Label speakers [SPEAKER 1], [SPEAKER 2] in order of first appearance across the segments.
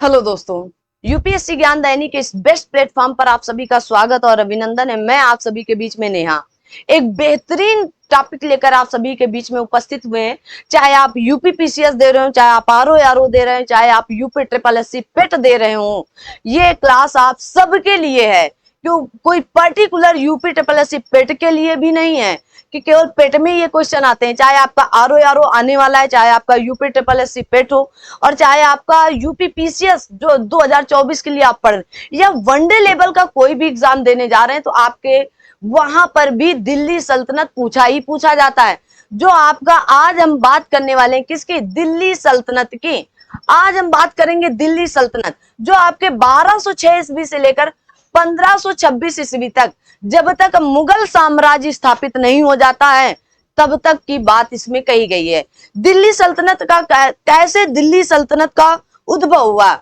[SPEAKER 1] Hello दोस्तों, UPSC ज्ञान दैनिक के इस बेस्ट प्लेटफॉर्म पर आप सभी का स्वागत और अभिनंदन है। मैं आप सभी के बीच में नेहा एक बेहतरीन टॉपिक लेकर आप सभी के बीच में उपस्थित हुए हैं। चाहे आप यूपी पीसीएस दे रहे हो, चाहे आप आरओ दे रहे हो, चाहे आप यूपी ट्रिपल एससी पेट दे रहे हो, ये क्लास आप सबके लिए है। क्यों कोई पर्टिकुलर यूपी ट्रिपल एससी पेट के लिए भी नहीं है कि केवल पेट में ये क्वेश्चन आते हैं। चाहे आपका आरओ आने वाला है, चाहे आपका यूपी ट्रिपल एससी पेट हो, और चाहे आपका यूपी पीसीएस जो 2024 के लिए आप पढ़ या वनडे लेवल का कोई भी एग्जाम देने जा रहे हैं, तो आपके वहां पर भी दिल्ली सल्तनत पूछा ही पूछा जाता है। जो आपका आज हम बात करने वाले हैं किसकी? दिल्ली सल्तनत की। आज हम बात करेंगे दिल्ली सल्तनत, जो आपके 1206 ईस्वी से लेकर 1526 ईस्वी तक, जब तक मुगल साम्राज्य स्थापित नहीं हो जाता है तब तक की बात इसमें कही गई है। दिल्ली सल्तनत का कैसे दिल्ली सल्तनत का उद्भव हुआ,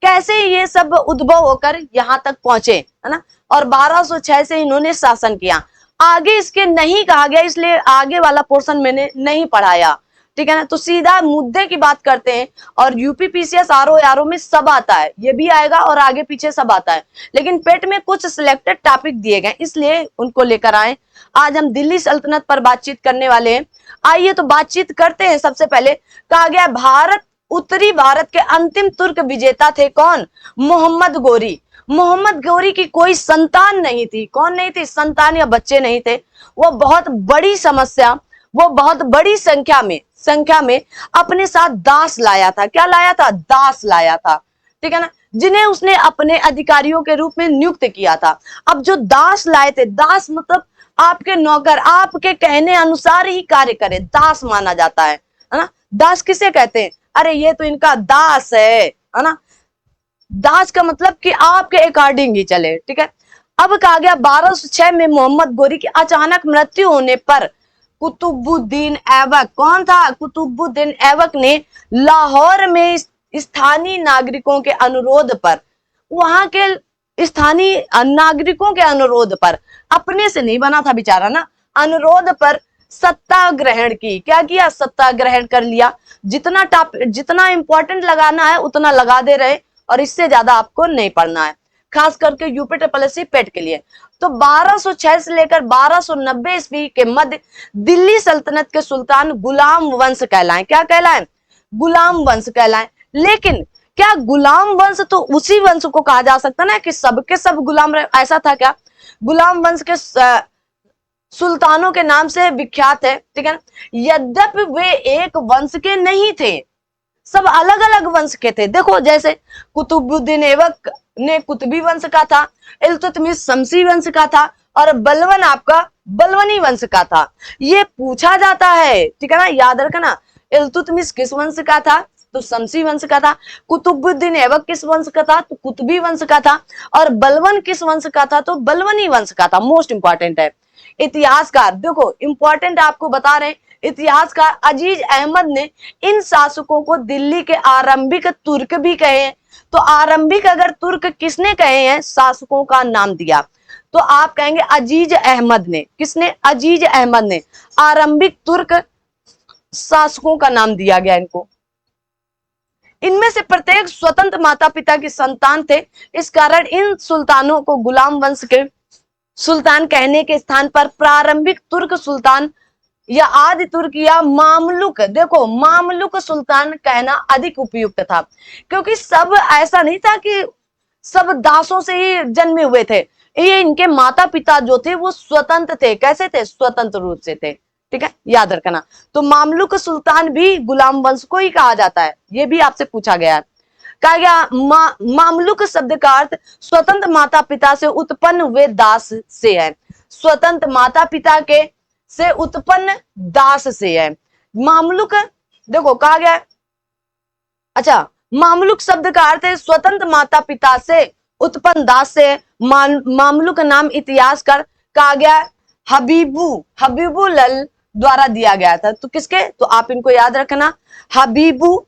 [SPEAKER 1] कैसे ये सब उद्भव होकर यहां तक पहुंचे, है ना। और 1206 से इन्होंने शासन किया। आगे इसके नहीं कहा गया, इसलिए आगे वाला पोर्शन मैंने नहीं पढ़ाया, ठीक है ना। तो सीधा मुद्दे की बात करते हैं। और यूपी पीसीएस आरओ में सब आता है, ये भी आएगा और आगे पीछे सब आता है, लेकिन पेट में कुछ सिलेक्टेड टॉपिक दिए गए इसलिए उनको लेकर आए। आज हम दिल्ली सल्तनत पर बातचीत करने वाले हैं। आइए तो बातचीत करते हैं। सबसे पहले कहा गया भारत, उत्तरी भारत के अंतिम तुर्क विजेता थे कौन? मोहम्मद गोरी। मोहम्मद गोरी की कोई संतान नहीं थी। कौन नहीं थी? संतान या बच्चे नहीं थे। वो बहुत बड़ी समस्या, वो बहुत बड़ी संख्या में अपने साथ दास लाया था। क्या लाया था? दास लाया था, ठीक है ना, जिन्हें उसने अपने अधिकारियों के रूप में नियुक्त किया था। अब जो दास लाए थे, दास मतलब आपके नौकर, आपके कहने अनुसार ही कार्य करे, दास माना जाता है ना। दास किसे कहते हैं? अरे ये तो इनका दास है ना। दास का मतलब कि आपके अकॉर्डिंग ही चले, ठीक है। अब कहा गया 1206 में मोहम्मद गोरी की अचानक मृत्यु होने पर कुतुबुद्दीन ऐबक, कौन था? कुतुबुद्दीन ऐबक ने लाहौर में स्थानीय नागरिकों के अनुरोध पर, वहां के स्थानीय नागरिकों के अनुरोध पर, अपने से नहीं बना था बेचारा ना, अनुरोध पर सत्ता ग्रहण की। क्या किया? सत्ता ग्रहण कर लिया। जितना इंपॉर्टेंट लगाना है उतना लगा दे रहे, और इससे ज्यादा आपको नहीं पढ़ना है, खास करके यूपी ट्रिपल एससी पेट के लिए। तो 1206 से लेकर 1290 ईस्वी के मध्य दिल्ली सल्तनत के सुल्तान गुलाम वंश कहलाए। क्या कहलाए? गुलाम वंश कहलाए। लेकिन क्या गुलाम वंश तो उसी वंश को कहा जा सकता ना कि सबके सब गुलाम रहे? ऐसा था क्या? गुलाम वंश के सुल्तानों के नाम से विख्यात है, ठीक है ना। यद्यपि वे एक वंश के नहीं थे, सब अलग अलग वंश के थे। देखो, जैसे कुतुबुद्दीन ऐबक ने कुतुबी वंश का था, इल्तुतमिश शमसी वंश का था, और बलवन आपका बलवनी वंश का था। ये पूछा जाता है, ठीक है ना, याद रखना। इल्तुतमिश किस वंश का था? तो शमसी वंश का था। कुतुबुद्दीन ऐबक किस वंश का था? तो कुतुबी वंश का था। और बलवन किस वंश का था? तो बलवनी वंश का था। मोस्ट इंपॉर्टेंट है। इतिहासकार देखो, इंपॉर्टेंट आपको बता रहे हैं, इतिहासकार अजीज अहमद ने इन शासकों को दिल्ली के आरंभिक तुर्क भी कहे हैं। तो आरंभिक अगर तुर्क किसने कहे हैं, शासकों का नाम दिया, तो आप कहेंगे अजीज अहमद ने। किसने? अजीज अहमद ने आरंभिक तुर्क शासकों का नाम दिया गया इनको। इनमें से प्रत्येक स्वतंत्र माता पिता की संतान थे। इस कारण इन सुल्तानों को गुलाम वंश के सुल्तान कहने के स्थान पर प्रारंभिक तुर्क सुल्तान या आदि तुर्क या मामलुक, देखो मामलुक सुल्तान कहना अधिक उपयुक्त था, क्योंकि सब ऐसा नहीं था कि सब दासों से ही जन्मे हुए थे। ये इनके माता पिता जो थे वो स्वतंत्र थे। कैसे थे? स्वतंत्र रूप से थे, ठीक है, याद रखना। तो मामलुक सुल्तान भी गुलाम वंश को ही कहा जाता है, ये भी आपसे पूछा गया है। कहा गया मामलुक शब्द का अर्थ स्वतंत्र माता पिता से उत्पन्न हुए दास से है। स्वतंत्र माता पिता के से उत्पन्न दास से है मामलुक। देखो कहा गया, अच्छा, मामलुक शब्द का अर्थ है स्वतंत्र माता पिता से उत्पन्न दास से। मामलुक नाम इतिहासकार कहा गया हबीबुल द्वारा दिया गया था। तो किसके? तो आप इनको याद रखना, हबीबुल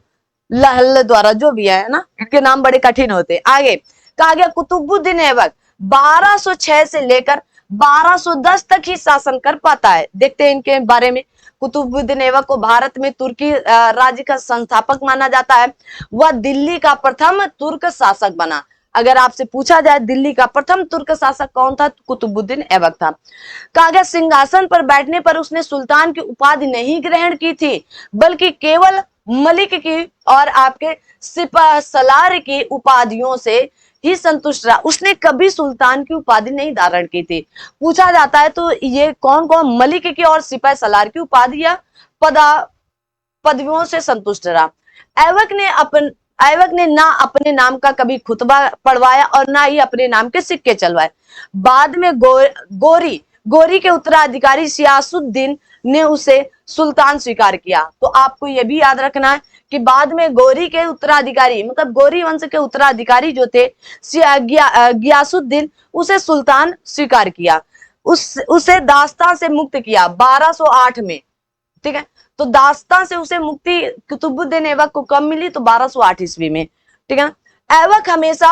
[SPEAKER 1] द्वारा, जो भी है ना, इनके नाम बड़े कठिन होते हैं। आगे कहा गया कुतुबुद्दीन ऐबक 1206 से लेकर 1210 तक ही शासन कर पाता है। देखते हैं इनके बारे में। कुतुबुद्दीन ऐबक को भारत में तुर्की राज्य का संस्थापक माना जाता है। वह दिल्ली का प्रथम तुर्क शासक बना। अगर आपसे पूछा जाए दिल्ली का प्रथम तुर्क शासक कौन था, कुतुबुद्दीन ऐबक था। कहा गया सिंहासन पर बैठने पर उसने सुल्तान की उपाधि नहीं ग्रहण की थी, बल्कि केवल मलिक की और आपके सिपह सलार की उपाधियों से ही संतुष्ट रहा। उसने कभी सुल्तान की उपाधि नहीं धारण की थी। पूछा जाता है तो ये कौन कौन, मलिक की और सिपह सलार की उपाधि या पदवियों से संतुष्ट रहा। ऐबक ने ना अपने नाम का कभी खुतबा पढ़वाया और ना ही अपने नाम के सिक्के चलवाए। बाद में गोरी के उत्तराधिकारी सियासुद्दीन ने उसे सुल्तान स्वीकार किया। तो आपको यह भी याद रखना है कि बाद में गोरी के उत्तराधिकारी, मतलब गोरी वंश के उत्तराधिकारी जो थे गियासुद्दीन, उसे सुल्तान स्वीकार किया। उसे दास्तां से मुक्त किया 1208 में। ठीक है, तो दास्तां से उसे मुक्ति कुतुबुद्दीन ऐबक को कब मिली, तो 1208 ईस्वी में। ठीक है, ऐबक हमेशा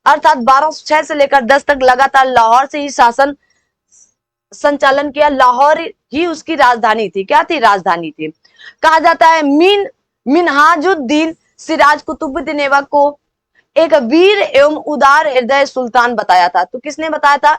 [SPEAKER 1] अर्थात 1206 से लेकर 10 तक लगातार लाहौर से ही शासन संचालन किया। लाहौर ही उसकी राजधानी थी। क्या थी? राजधानी थी। कहा जाता है मिनहाजुद्दीन सिराज कुतुबुद्दीन ऐबक को एक वीर एवं उदार हृदय सुल्तान बताया था। तो किसने बताया था?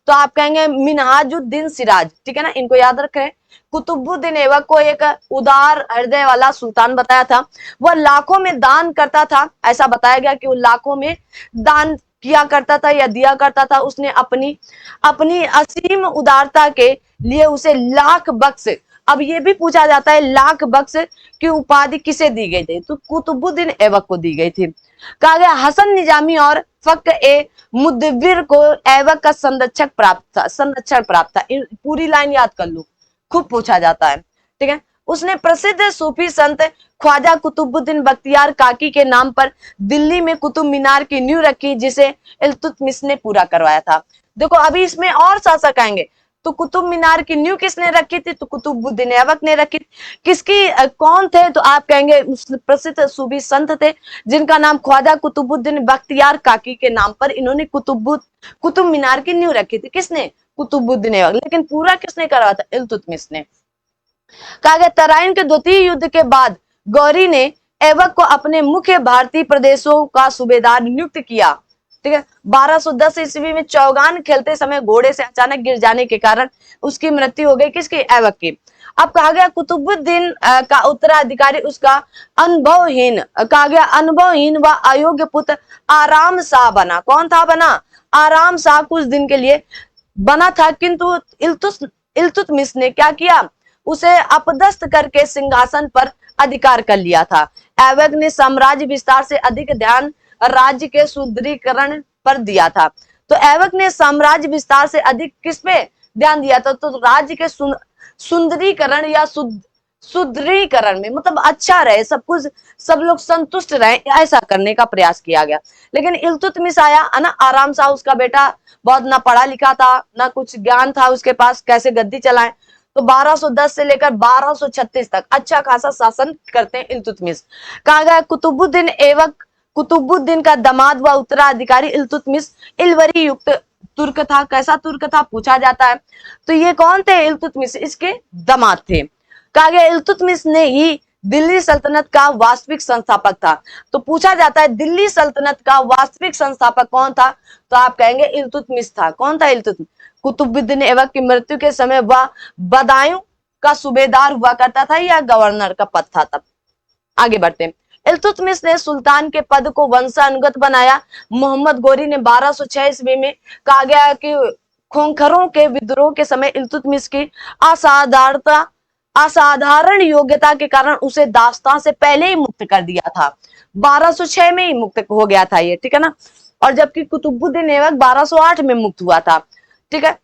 [SPEAKER 1] तो आप कहेंगे मिनहाजुद्दीन सिराज। ठीक है ना, इनको याद रखें। कुतुबुद्दीन ऐबक को एक उदार हृदय वाला सुल्तान बताया था। वह लाखों में दान करता था, ऐसा बताया गया कि वो लाखों में दान किया करता था या दिया करता था। उसने अपनी असीम उदारता के लिए उसे लाख बख्श, अब ये भी पूछा जाता है लाख बख्श की उपाधि किसे दी गई थी, तो कुतुबुद्दीन ऐबक को दी गई थी। कहा गया हसन निजामी और फक्र ए मुदव्विर को ऐबक का संरक्षण प्राप्त था। पूरी लाइन याद कर लो, खूब पूछा जाता है। ठीक है, उसने प्रसिद्ध सूफी संत ख्वाजा कुतुबुद्दीन बख्तियार काकी के नाम पर दिल्ली में कुतुब मीनार की नींव रखी, जिसे इल्तुतमिश ने पूरा करवाया था। देखो अभी इसमें और शासक आएंगे, तो कुतुब मीनार की नींव किसने रखी थी, तो कुतुबुद्दीन ऐबक ने रखी। किसकी कौन थे, तो आप कहेंगे प्रसिद्ध सूफी संत थे जिनका नाम ख्वाजा कुतुबुद्दीन बख्तियार काकी के नाम पर इन्होंने कुतुब मीनार की नींव रखी थी। किसने? कुतुबुद्दीन ऐबक। लेकिन पूरा किसने करवाया था? इल्तुतमिश ने। कहा गया तराइन के द्वितीय युद्ध के बाद गौरी ने ऐबक को अपने मुख्य भारतीय प्रदेशों का सूबेदार नियुक्त किया। ठीक है, 1210 ईस्वी में चौगान खेलते समय घोड़े से अचानक गिर जाने के कारण उसकी मृत्यु हो गई। किसकी? ऐबक की। अब कहा गया कुतुबुद्दीन का उत्तराधिकारी उसका अनुभवहीन व अयोग्य पुत्र आराम शाह बना। कौन था? बना आराम शाह। कुछ दिन के लिए बना था, किंतु इल्तुतमिश ने क्या किया, उसे अपदस्थ करके सिंहासन पर अधिकार कर लिया था। ऐबक ने साम्राज्य विस्तार से अधिक ध्यान राज्य के सुदृढ़ीकरण पर दिया था। तो ऐबक ने साम्राज्य विस्तार से अधिक किस पे ध्यान दिया था? तो राज्य के सुंदरीकरण या सुदृढ़ीकरण में, मतलब अच्छा रहे सब कुछ, सब लोग संतुष्ट रहे, ऐसा करने का प्रयास किया गया। लेकिन इल्तुतमिश आया है ना, आराम शाह उसका बेटा, बहुत ना पढ़ा लिखा था ना कुछ ज्ञान था उसके पास, कैसे गद्दी चलाएं। तो 1210 से लेकर 1236 तक अच्छा खासा शासन करते हैं इल्तुतमिश। कहा गया कुतुबुद्दीन का दामाद व उत्तराधिकारी इल्तुतमिश इलवरी युक्त तुर्क था। कैसा तुर्क था पूछा जाता है। तो ये कौन थे? इल्तुतमिश इसके दामाद थे। कहा गया इल्तुतमिश ने ही दिल्ली सल्तनत का वास्तविक संस्थापक था। तो पूछा जाता है दिल्ली सल्तनत का वास्तविक संस्थापक कौन था, तो आप कहेंगे इल्तुतमिश था। कौन था? इल्तुतमिश। कुतुबुद्दीन ऐबक की मृत्यु के समय वह बदायूं का सूबेदार हुआ करता था या गवर्नर का पद था तब। आगे बढ़ते हैं। इल्तुतमिश ने सुल्तान के पद को वंशानुगत बनाया। मोहम्मद गोरी ने 1206 ईस्वी में, कहा गया कि खोखरों के विद्रोह के समय इल्तुतमिश की असाधारण योग्यता के कारण उसे दास्तां से पहले ही मुक्त कर दिया था। 1206 में ही मुक्त हो गया था ये। ठीक है ना, और जबकि कुतुबुद्दीन ऐबक 1208 में मुक्त हुआ था। ठीक है,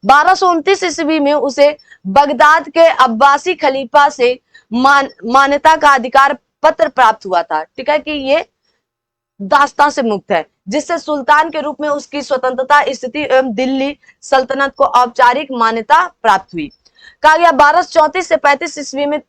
[SPEAKER 1] 1229 ईस्वी में उसे बगदाद के अब्बासी खलीफा से मान्यता का अधिकार पत्र प्राप्त हुआ था। ठीक है, कि ये दास्तां से मुक्त है, जिससे सुल्तान के रूप में उसकी स्वतंत्रता स्थिति एवं दिल्ली सल्तनत को औपचारिक मान्यता प्राप्त हुई। कहा गया 1234 से 35 ईस्वी में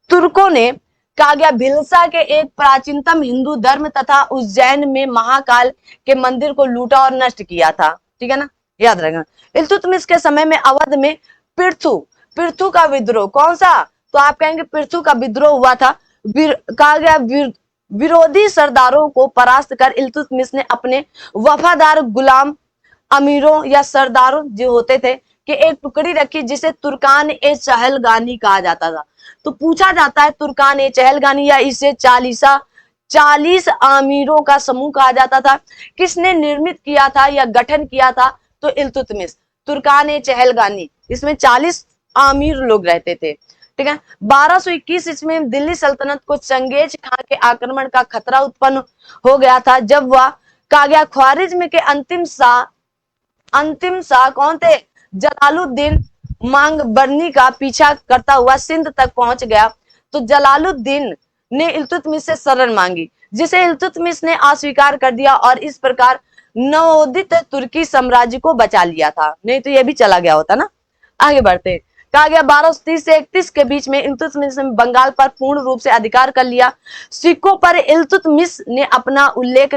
[SPEAKER 1] तुर्कों ने, कहा गया भिलसा के एक प्राचीनतम हिंदू धर्म तथा उज्जैन में महाकाल के मंदिर को लूटा और नष्ट किया था। ठीक है ना, याद रखना। इल्तुतमिश के समय में अवध में पृथु पृथु का विद्रोह, कौन सा? तो आप कहेंगे पृथु का विद्रोह हुआ था। कहा गया विरोधी सरदारों को परास्त कर इल्तुतमिश ने अपने वफादार गुलाम अमीरों या सरदारों जो होते थे कि एक टुकड़ी रखी जिसे तुर्कान ए चहलगानी कहा जाता था। तो पूछा जाता है तुर्कान ए चहलगानी या इसे 40 आमीरों का समूह कहा जाता था। किसने निर्मित किया था या गठन किया था? तो इल्तुतमिश। तुर्कान ए चहलगानी, इसमें 40 आमीर लोग रहते थे। ठीक है। 1221 ईस्वी में दिल्ली सल्तनत को चंगेज खां के आक्रमण का खतरा उत्पन्न हो गया था, जब वह कहा गया ख्वारिज्म के अंतिम शाह कौन थे? जलालुद्दीन मांगबरनी का पीछा करता हुआ सिंध तक पहुंच गया। तो जलालुद्दीन ने इल्तुतमिश से शरण मांगी, जिसे इल्तुतमिश ने अस्वीकार कर दिया और इस प्रकार नवोदित तुर्की साम्राज्य को बचा लिया था, नहीं तो यह भी चला गया होता ना। आगे बढ़ते। कहा गया 1230 से 31 के बीच में इल्तुतमिश ने बंगाल पर पूर्ण रूप से अधिकार कर लिया। सिखों पर इल्तुतमिश ने अपना उल्लेख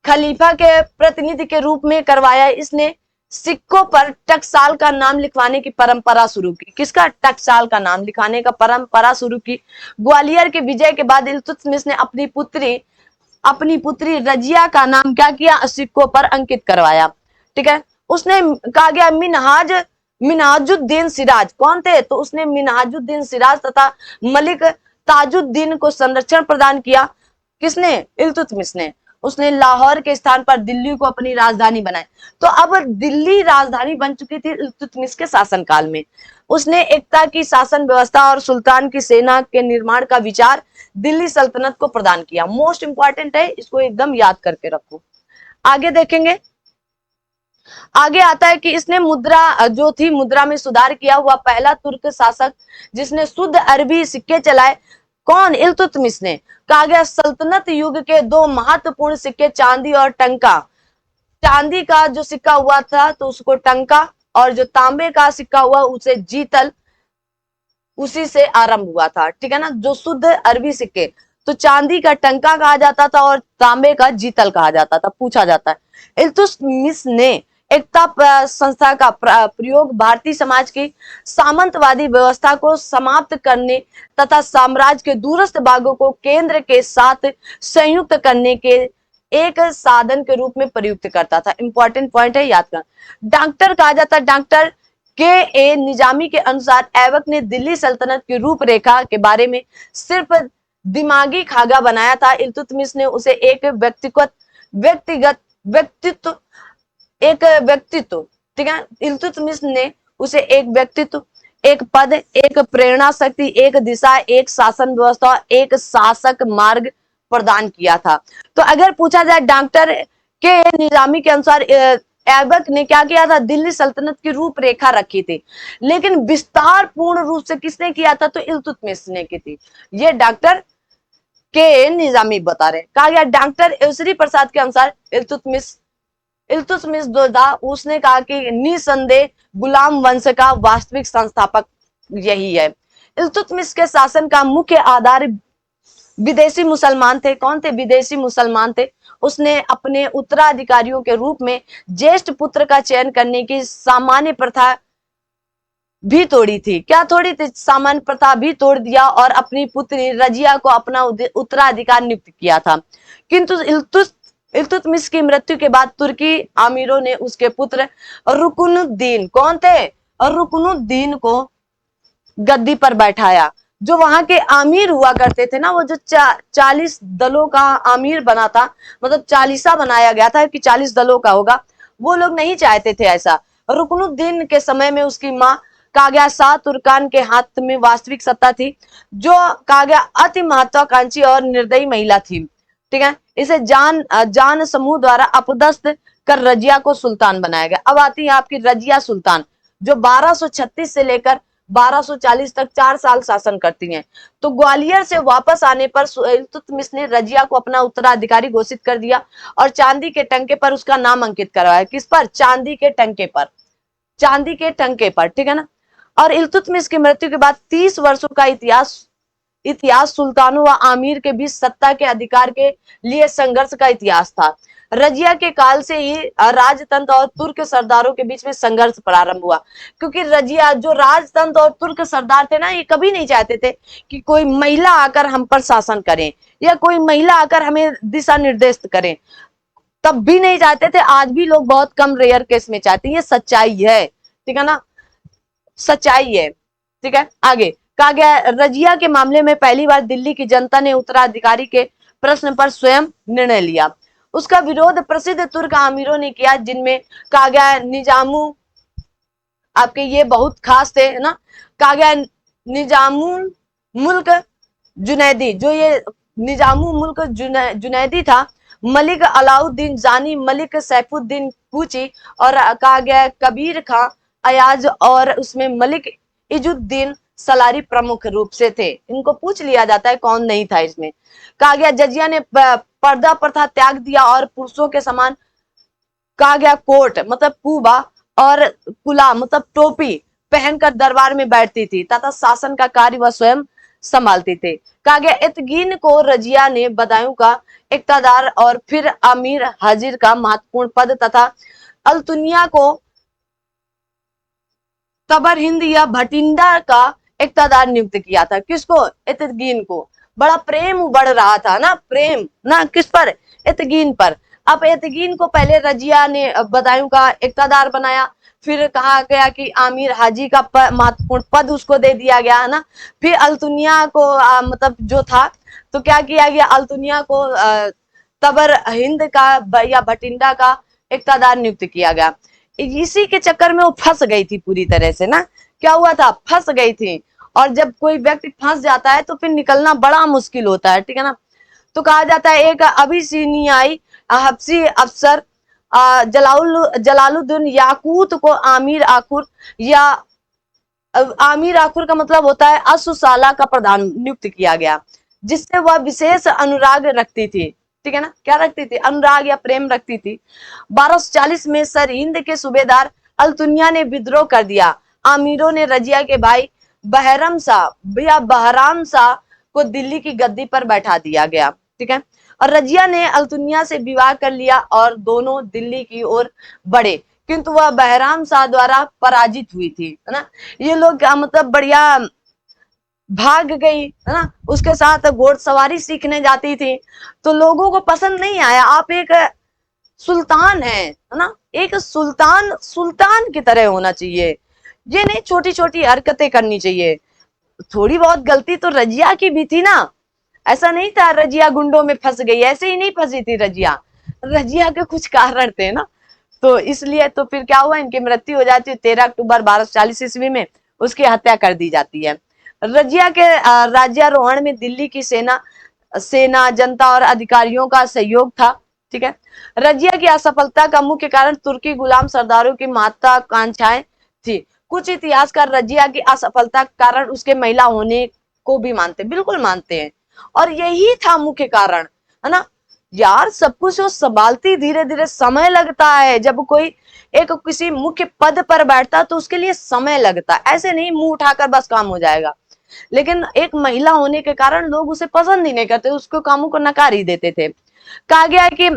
[SPEAKER 1] खलीफा के प्रतिनिधि के रूप में करवाया। इसने सिक्कों पर टकसाल का नाम लिखवाने की परंपरा शुरू की। किसका? टकसाल का नाम लिखाने का परंपरा शुरू की। ग्वालियर के विजय के बाद इल्तुतमिश ने अपनी पुत्री रजिया का नाम क्या किया? सिक्कों पर अंकित करवाया। ठीक है। उसने कहा गया मिनहाजुद्दीन सिराज कौन थे? तो उसने मिनहाजुद्दीन सिराज तथा मलिक ताजुद्दीन को संरक्षण प्रदान किया। किसने? इल्तुतमिश ने। उसने लाहौर के स्थान पर दिल्ली को अपनी राजधानी बनाई। तो अब दिल्ली राजधानी बन चुकी थी इल्तुतमिश के शासनकाल में। उसने एकता की शासन व्यवस्था और सुल्तान की सेना के निर्माण का विचार दिल्ली सल्तनत को प्रदान किया। मोस्ट इंपॉर्टेंट है, इसको एकदम याद करके रखो। आगे देखेंगे। आगे आता है कि इसने मुद्रा में सुधार किया हुआ पहला तुर्क शासक जिसने शुद्ध अरबी सिक्के चलाए। कौन? इल्तुतमिश ने। कहा गया सल्तनत युग के दो महत्वपूर्ण सिक्के चांदी और टंका। चांदी का जो सिक्का हुआ था तो उसको टंका, और जो तांबे का सिक्का हुआ उसे जीतल, उसी से आरंभ हुआ था। ठीक है ना। जो शुद्ध अरबी सिक्के तो चांदी का टंका कहा जाता था और तांबे का जीतल कहा जाता था। पूछा जाता है इल्तुतमिश ने एकता संस्था का प्रयोग भारतीय समाज की सामंतवादी व्यवस्था को समाप्त करने तथा साम्राज्य के दूरस्थ भागों को केंद्र के साथ संयुक्त करने के एक साधन के रूप में प्रयुक्त करता था। इंपॉर्टेंट पॉइंट है, याद कर। डॉक्टर कहा जाता है। डॉक्टर के निजामी के अनुसार ऐबक ने दिल्ली सल्तनत की रूपरेखा के बारे में सिर्फ दिमागी खाका बनाया था। इल्तुतमिश ने उसे एक व्यक्तित्व, ठीक है। इल्तुतमिश ने उसे एक व्यक्तित्व, एक पद, एक प्रेरणा शक्ति, एक दिशा, एक शासन व्यवस्था, एक शासक मार्ग प्रदान किया था। तो अगर पूछा जाए डॉक्टर के निजामी के अनुसार ऐबक ने क्या किया था? दिल्ली सल्तनत की रूपरेखा रखी थी, लेकिन विस्तार पूर्ण रूप से किसने किया था? तो इल्तुतमिश ने की थी। ये डॉक्टर के निजामी बता रहे। कहा गया डॉक्टर एवसरी प्रसाद के अनुसार इल्तुतमिश था। उसने कहा कि निसंदेह गुलाम वंश का वास्तविक संस्थापक यही है। इल्तुतमिश के शासन का मुख्य आधार विदेशी मुसलमान थे। कौन थे? विदेशी मुसलमान थे। उसने अपने उत्तराधिकारियों के रूप में ज्येष्ठ पुत्र का चयन करने की सामान्य प्रथा भी तोड़ी थी। क्या तोड़ी थी? सामान्य प्रथा भी तोड़ दिया और अपनी पुत्री रजिया को अपना उत्तराधिकार नियुक्त किया था। किंतु इल्तुतमिश की मृत्यु के बाद तुर्की आमीरों ने उसके पुत्र रुकनुद्दीन, कौन थे? रुकनुद्दीन को गद्दी पर बैठाया। जो वहां के आमीर हुआ करते थे ना, वो जो 40 दलों का आमीर बना था, मतलब 40 बनाया गया था कि 40 दलों का होगा, वो लोग नहीं चाहते थे ऐसा। रुकनुद्दीन के समय में उसकी माँ कहा गया शाह तुर्कान के हाथ में वास्तविक सत्ता थी, जो कहा गया अति महत्वाकांक्षी और निर्दयी महिला थी। ठीक है। इसे जान समूह द्वारा अपदस्थ कर रजिया को सुल्तान बनाया गया। अब आती है आपकी रजिया सुल्तान, जो 1236 से लेकर 1240 तक 4 साल शासन करती हैं। तो ग्वालियर से वापस आने पर इल्तुतमिश ने रजिया को अपना उत्तराधिकारी घोषित कर दिया और चांदी के टंके पर उसका नाम अंकित करवाया। किस पर? चांदी के टंके पर। चांदी के टंके पर, ठीक है ना। और इल्तुतमिश की मृत्यु के बाद 30 वर्षों का इतिहास सुल्तानों व आमीर के बीच सत्ता के अधिकार के लिए संघर्ष का इतिहास था। रजिया के काल से ही राजतंत्र और तुर्क सरदारों के बीच में संघर्ष प्रारंभ हुआ, क्योंकि रजिया जो राजतंत्र और तुर्क सरदार थे ना, ये कभी नहीं चाहते थे कि कोई महिला आकर हम पर शासन करें या कोई महिला आकर हमें दिशा निर्देश करें, तब भी नहीं चाहते थे, आज भी लोग बहुत कम रेयर केस में चाहते हैं, ये सच्चाई है, ठीक है ना, सच्चाई है, ठीक है। आगे कहा गया, रजिया के मामले में पहली बार दिल्ली की जनता ने उत्तराधिकारी के प्रश्न पर स्वयं निर्णय लिया। उसका विरोध प्रसिद्ध तुर्क आमीरों ने किया, जिनमें कहा गया निजामू, आपके ये बहुत खास थे ना, कहा गया निजामुल मुल्क जुनैदी, जो ये निजामुल मुल्क जुनैदी था, मलिक अलाउद्दीन जानी, मलिक सैफुद्दीन कूची, और कहा गया कबीर खां अयाज, और उसमें मलिक इजुद्दीन सलारी प्रमुख रूप से थे। इनको पूछ लिया जाता है कौन नहीं था इसमें। कहा गया जजिया ने पर्दा प्रथा त्याग दिया और पुरुषों के समान, कहा गया कोट मतलब कुबा और कुला मतलब टोपी पहनकर दरबार में बैठती थी तथा शासन का कार्य वह स्वयं संभालते थे। कहा गया इतगीन को रजिया ने बदायूं का इक्तदार और फिर अमीर हाजिर का महत्वपूर्ण पद तथा अल्तुनिया को तबर हिंद या भटिंडा का इक्तदार नियुक्त किया था। किसको? इतगीन को। बड़ा प्रेम बढ़ रहा था ना, प्रेम ना किस पर? इतगीन पर। अब इतगीन को पहले रजिया ने बदायूं का इक्तदार बनाया, फिर कहा गया कि आमिर हाजी का महत्वपूर्ण पद उसको दे दिया गया है ना, फिर अल्तुनिया को मतलब जो था तो क्या किया गया, अल्तुनिया को तबर हिंद का या भटिंडा का इक्तदार नियुक्त किया गया। इसी के चक्कर में वो फंस गई थी पूरी तरह से ना, क्या हुआ था, फंस गई थी। और जब कोई व्यक्ति फंस जाता है तो फिर निकलना बड़ा मुश्किल होता है, ठीक है ना। तो कहा जाता है एक अबिसिनियाई हबसी अफसर जलालुद्दीन याकूत को आमिर आकुर या आमिर आकुर का मतलब होता है असुसाला का प्रधान नियुक्त किया गया, जिससे वह विशेष अनुराग रखती थी, ठीक है ना, क्या रखती थी, अनुराग या प्रेम रखती थी। 1240 में सरहिंद के सूबेदार अल्तुनिया ने विद्रोह कर दिया। आमिरों ने रजिया के भाई बहरम शाह या बहराम शाह को दिल्ली की गद्दी पर बैठा दिया गया, ठीक है। और रजिया ने अल्तुनिया से विवाह कर लिया और दोनों दिल्ली की ओर बढ़े, किंतु वह बहराम शाह द्वारा पराजित हुई थी, है ना। ये लोग क्या मतलब बढ़िया भाग गई, है ना, उसके साथ घोड़सवारी सीखने जाती थी, तो लोगों को पसंद नहीं आया। आप एक सुल्तान है ना, एक सुल्तान की तरह होना चाहिए, ये नहीं छोटी छोटी हरकतें करनी चाहिए। थोड़ी बहुत गलती तो रजिया की भी थी ना, ऐसा नहीं था रजिया गुंडों में फंस गई, ऐसे ही नहीं फंसी थी रजिया, रजिया के कुछ कारण थे ना, तो इसलिए तो फिर क्या हुआ, इनकी मृत्यु हो जाती है 13 अक्टूबर 1240 ईस्वी में, उसकी हत्या कर दी जाती है। रजिया के राज्यारोहण में दिल्ली की सेना जनता और अधिकारियों का सहयोग था, ठीक है। रजिया की असफलता का मुख्य कारण तुर्की गुलाम सरदारों की महत्वाकांक्षाएं थी। कुछ इतिहासकार रजिया की असफलता कारण उसके महिला होने को भी मानते, बिल्कुल मानते हैं, और यही था मुख्य कारण, है ना यार। सब कुछ वो संभालती धीरे धीरे समय लगता है, जब कोई एक किसी मुख्य पद पर बैठता तो उसके लिए समय लगता है, ऐसे नहीं मुंह उठाकर बस काम हो जाएगा। लेकिन एक महिला होने के कारण लोग उसे पसंद ही नहीं करते, उसको कामों को नकार ही देते थे। कहा गया है कि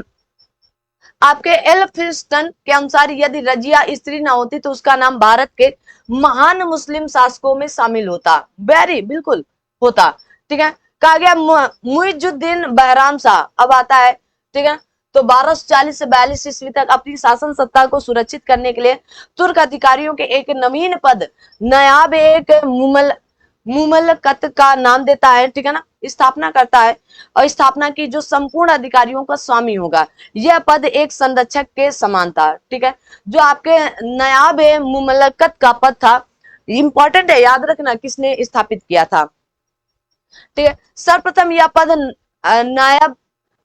[SPEAKER 1] आपके एल्फिंस्टन के अनुसार यदि रजिया स्त्री ना होती तो उसका नाम भारत के महान मुस्लिम शासकों में शामिल होता, बिल्कुल होता, ठीक है। कहा गया मुइजुद्दीन बहराम शाह अब आता है, ठीक है। तो 1240 से 42 ईस्वी तक अपनी शासन सत्ता को सुरक्षित करने के लिए तुर्क अधिकारियों के एक नवीन पद नायाब एक मुमलकत का नाम देता है, ठीक है ना, स्थापना करता है, और स्थापना की जो संपूर्ण अधिकारियों का स्वामी होगा। यह पद एक संरक्षक के समान था, ठीक है। जो आपके नायाब मुमलकत का पद था, इंपॉर्टेंट है, याद रखना किसने स्थापित किया था, ठीक है। सर्वप्रथम यह पद नायब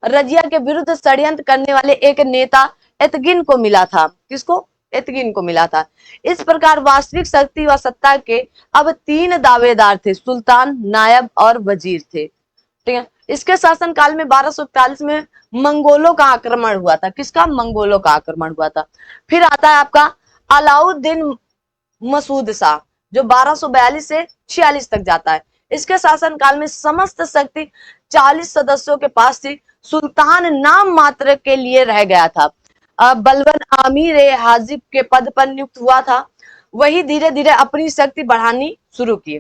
[SPEAKER 1] रजिया के विरुद्ध षड्यंत्र करने वाले एक नेता एतगिन को मिला था। किसको? एतगिन को मिला था। इस प्रकार वास्तविक शक्ति व सत्ता के अब 3 दावेदार थे, सुल्तान, नायब और वजीर थे, ठीक है। इसके शासनकाल में 1241 में मंगोलों का आक्रमण हुआ था। किसका? मंगोलों का आक्रमण हुआ था। फिर आता है आपका अलाउद्दीन मसूद शाह, जो 1242 से 46 तक जाता है। इसके शासनकाल में समस्त शक्ति 40 सदस्यों के पास थी, सुल्तान नाम मात्र के लिए रह गया था। बलबन आमिर ए हाजिब के पद पर नियुक्त हुआ था। वही धीरे धीरे अपनी शक्ति बढ़ानी शुरू की।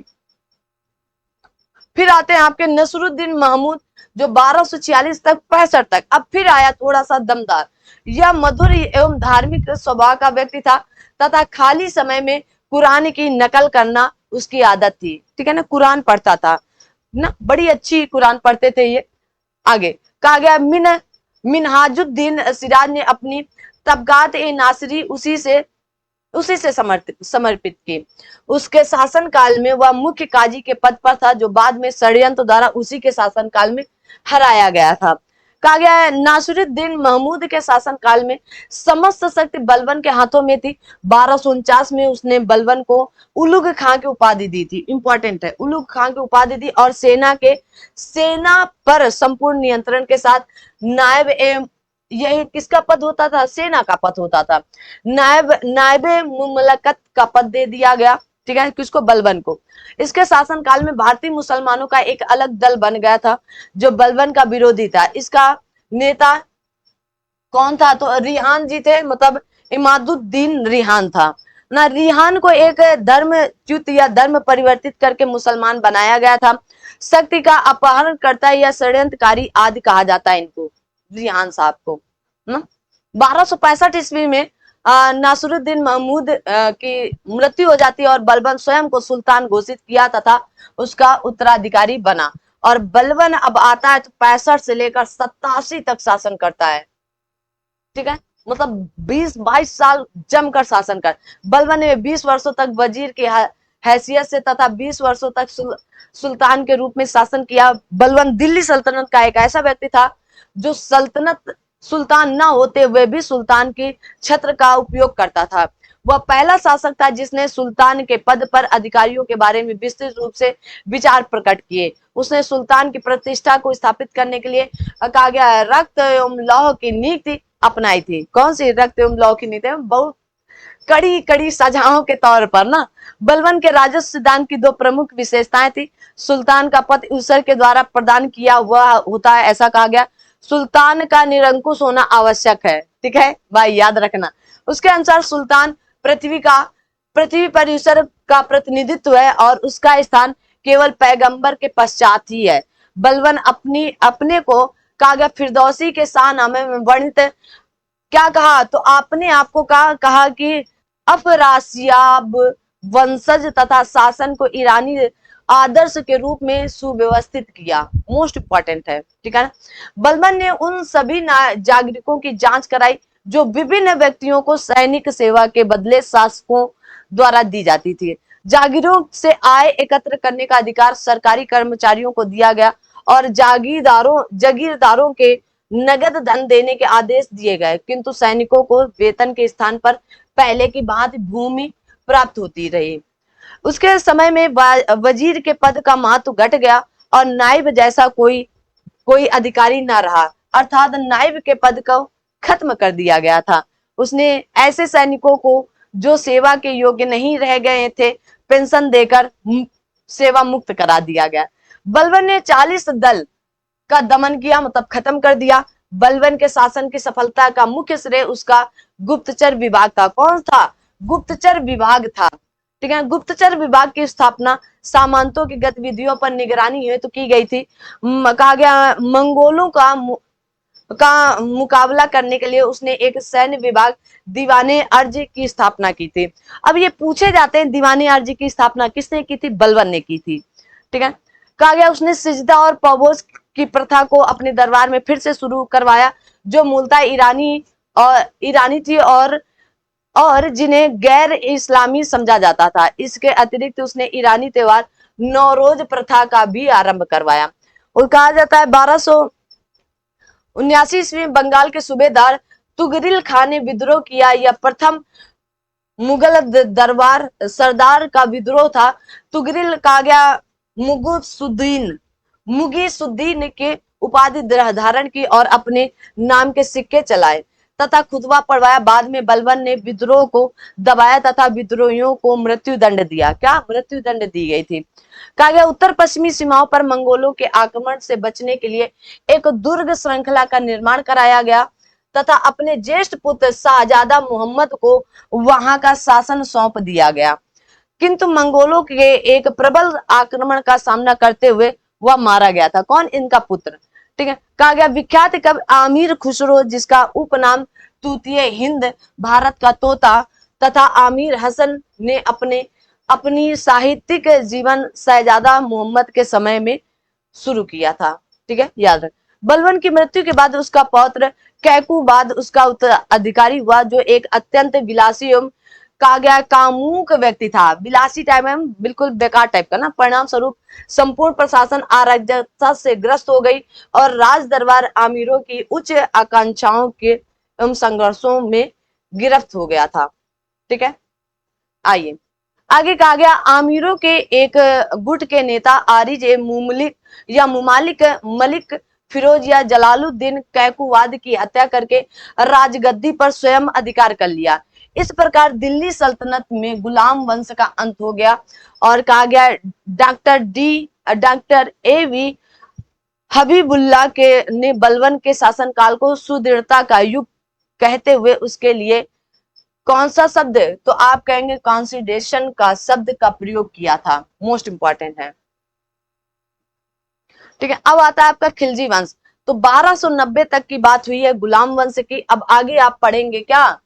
[SPEAKER 1] फिर आते हैं आपके नसरुद्दीन महमूद, जो 1246 तक 65 तक, अब फिर आया थोड़ा सा दमदार। यह मधुर एवं धार्मिक स्वभाव का व्यक्ति था तथा खाली समय में कुरान की नकल करना उसकी आदत थी। ठीक है ना, कुरान पढ़ता था ना, बड़ी अच्छी कुरान पढ़ते थे ये। आगे कहा गया मिनहाजुद्दीन सिराज ने अपनी तबकात ए नासिरी उसी से समर्पित की। उसके शासन काल में वह मुख्य काजी के पद पर था, जो बाद में षड्यंत्र द्वारा उसी के शासन काल में हराया गया था। कहा गया है नासिरुद्दीन महमूद के शासन काल में समस्त शक्ति बलबन के हाथों में थी। 1249 में उसने बलबन को उलुग खां की उपाधि दी थी। इंपॉर्टेंट है, उलुग खां की उपाधि दी और सेना पर संपूर्ण नियंत्रण के साथ नायब एवं यह किसका पद होता था? सेना का पद होता था। नायब मुमलकत का पद दे दिया गया। ठीक है, किसको? बलबन को। इसके शासन काल में भारतीय मुसलमानों का एक अलग दल बन गया था जो बलबन का विरोधी था। इसका नेता कौन था? तो रिहान जी थे, मतलब इमादुद्दीन रिहान था ना। रिहान को एक धर्मच्युत या धर्म परिवर्तित करके मुसलमान बनाया गया था। शक्ति का अपहरण करता या षड्यंत्रकारी आदि कहा जाता है इनको, रिहान साहब को ना। 1265 ईस्वी में नासिरुद्दीन महमूद की मृत्यु हो जाती है और बलबन स्वयं को सुल्तान घोषित किया तथा उसका उत्तराधिकारी बना। और बलबन अब आता है तो 65 से लेकर 87 तक शासन करता है। ठीक है, मतलब 20-22 साल जमकर शासन कर। बलबन ने 20 वर्षों तक वजीर की हैसियत से तथा 20 वर्षों तक सुल्तान के रूप में शासन किया। बलबन दिल्ली सल्तनत का एक ऐसा व्यक्ति था जो सुल्तान ना होते हुए भी सुल्तान की छत्र का उपयोग करता था। वह पहला शासक था जिसने सुल्तान के पद पर अधिकारियों के बारे में विस्तृत रूप से विचार प्रकट किए। उसने सुल्तान की प्रतिष्ठा को स्थापित करने के लिए कहा गया है रक्त एवं लौह की नीति अपनाई थी। कौन सी रक्त एवं लौह की नीति? बहुत कड़ी कड़ी सजाओं के तौर पर ना। बलबन के राजस्व सिद्धांत की दो प्रमुख विशेषताएं थी। सुल्तान का पद ईश्वर के द्वारा प्रदान किया हुआ होता है, ऐसा कहा गया। सुल्तान का निरंकुश होना आवश्यक है। ठीक है भाई, याद रखना। उसके अनुसार सुल्तान पृथ्वी पर ईश्वर का प्रतिनिधित्व है और उसका स्थान केवल पैगंबर के पश्चात ही है। बलबन अपने को कहा गया फिरदौसी के शाहनामे में वर्णित क्या कहा? तो आपने आपको कहा कि अफरासियाब वंशज तथा शासन को ईरानी आदर्श के रूप में सुव्यवस्थित किया। मोस्ट इंपॉर्टेंट है। ठीक है, बलबन ने उन सभी जागरिकों की जांच कराई जो विभिन्न व्यक्तियों को सैनिक सेवा के बदले शासकों द्वारा दी जाती थी। जागीरों से आय एकत्र करने का अधिकार सरकारी कर्मचारियों को दिया गया और जागीरदारों के नगद धन देने के आदेश दिए गए, किंतु सैनिकों को वेतन के स्थान पर पहले की भांति भूमि प्राप्त होती रही। उसके समय में वजीर के पद का महत्व घट गया और नायब जैसा कोई अधिकारी न रहा, अर्थात नायब के पद को खत्म कर दिया गया था। उसने ऐसे सैनिकों को जो सेवा के योग्य नहीं रह गए थे पेंशन देकर सेवा मुक्त करा दिया गया। बलबन ने 40 दल का दमन किया, मतलब खत्म कर दिया। बलबन के शासन की सफलता का मुख्य श्रेय उसका गुप्तचर विभाग था। कौन था? गुप्तचर विभाग था। ठीक है, गुप्तचर विभाग की स्थापना सामंतों की गतिविधियों पर निगरानी हेतु की गई थी। कहा गया मंगोलों का मुकाबला करने के लिए उसने एक सैन्य विभाग दीवाने अर्ज की स्थापना की थी। अब ये पूछे जाते हैं दीवाने अर्ज की स्थापना किसने की थी? बलबन ने की थी। ठीक है, कहा गया उसने सिजदा और पवोज की प्रथा को अपने दरबार में फिर से शुरू करवाया, जो मूलतः ईरानी थी और जिन्हें गैर इस्लामी समझा जाता था। इसके अतिरिक्त उसने ईरानी त्योहार नौरोज प्रथा का भी आरंभ करवाया। और कहा जाता है 1279 ईस्वी में बंगाल के सूबेदार तुगरिल खान ने विद्रोह किया। यह प्रथम मुगल दरबार सरदार का विद्रोह था। तुगरिल कहा गया मुगीसुद्दीन के उपाधि धारण की और अपने नाम के सिक्के चलाए। तथा खुतबा पढ़वाया। बाद में बलबन ने विद्रोह को दबाया तथा विद्रोहियों को मृत्यु दंड दिया। क्या मृत्यु दंड दी गई थी। कहा गया उत्तर पश्चिमी सीमाओं पर मंगोलों के आक्रमण से बचने के लिए एक दुर्ग श्रृंखला का निर्माण कराया गया तथा अपने ज्येष्ठ पुत्र शाहजादा मोहम्मद को वहां का शासन सौंप दिया गया, किंतु मंगोलों के एक प्रबल आक्रमण का सामना करते हुए वह मारा गया था। कौन? इनका पुत्र। ठीक है। कहा गया विख्यात कवि आमिर खुसरो, जिसका उपनाम तूतीय हिंद, भारत का तोता तथा आमिर हसन ने अपनी साहित्यिक जीवन शहजादा मोहम्मद के समय में शुरू किया था। ठीक है, याद रख। बलबन की मृत्यु के बाद उसका पौत्र कैकूबाद उसका उत्तराधिकारी हुआ, जो एक अत्यंत विलासी एवं कहा गया कामुक व्यक्ति था। विलासी टाइप में बिल्कुल बेकार टाइप का ना। परिणाम स्वरूप संपूर्ण प्रशासन अराजकता से ग्रस्त हो गई और राज दरबार आमिरों की उच्च आकांक्षाओं के एवं संघर्षों में गिरफ्त हो गया था। ठीक है, आइए आगे। कहा गया आमिरों के एक गुट के नेता आरिज ए मुमलिक या मुमालिक मलिक फिरोज या जलालुद्दीन कैकुवाद की हत्या करके राजगद्दी पर स्वयं अधिकार कर लिया। इस प्रकार दिल्ली सल्तनत में गुलाम वंश का अंत हो गया। और कहा गया डॉक्टर ए वी हबीबुल्लाह के ने बलबन के शासनकाल को सुदृढ़ता का युग कहते हुए उसके लिए कौन सा शब्द? तो आप कहेंगे कॉन्सिडरेशन का शब्द का प्रयोग किया था। मोस्ट इंपॉर्टेंट है। ठीक है, अब आता है आपका खिलजी वंश। तो 1290 तक की बात हुई है गुलाम वंश की। अब आगे आप पढ़ेंगे क्या?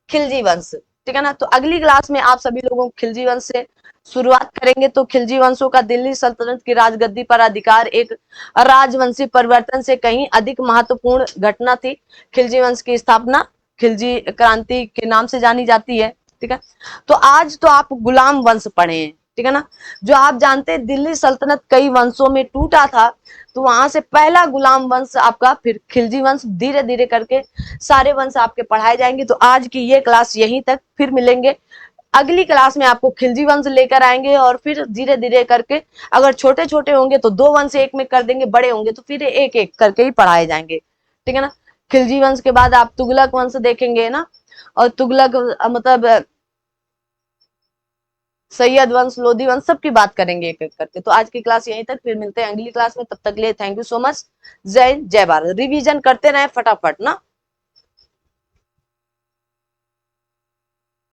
[SPEAKER 1] खिलजी वंश। ठीक है ना। तो अगली क्लास में आप सभी लोगों को खिलजी वंश से शुरुआत करेंगे। तो खिलजी वंशों का दिल्ली सल्तनत की राजगद्दी पर अधिकार एक राजवंशी परिवर्तन से कहीं अधिक महत्वपूर्ण घटना थी। खिलजी वंश की स्थापना खिलजी क्रांति के नाम से जानी जाती है। ठीक है, तो आज तो आप गुलाम वंश पढ़े हैं। ठीक है ना। जो आप जानते हैं दिल्ली सल्तनत कई वंशों में टूटा था, तो वहां से पहला गुलाम वंश आपका, फिर खिलजी वंश, धीरे धीरे करके सारे वंश आपके पढ़ाए जाएंगे। तो आज की ये क्लास यहीं तक, फिर मिलेंगे अगली क्लास में। आपको खिलजी वंश लेकर आएंगे और फिर धीरे धीरे करके अगर छोटे छोटे होंगे तो दो वंश एक में कर देंगे, बड़े होंगे तो फिर एक एक करके ही पढ़ाए जाएंगे। ठीक है ना। खिलजी वंश के बाद आप तुगलक वंश देखेंगे ना, और तुगलक मतलब सैयद वंश, लोधी वंश, सबकी बात करेंगे एक एक करके। तो आज की क्लास यहीं तक, फिर मिलते हैं अगली क्लास में। तब तक के लिए थैंक यू सो मच। जय हिंद, जय भारत। रिवीजन करते रहे फटाफट ना।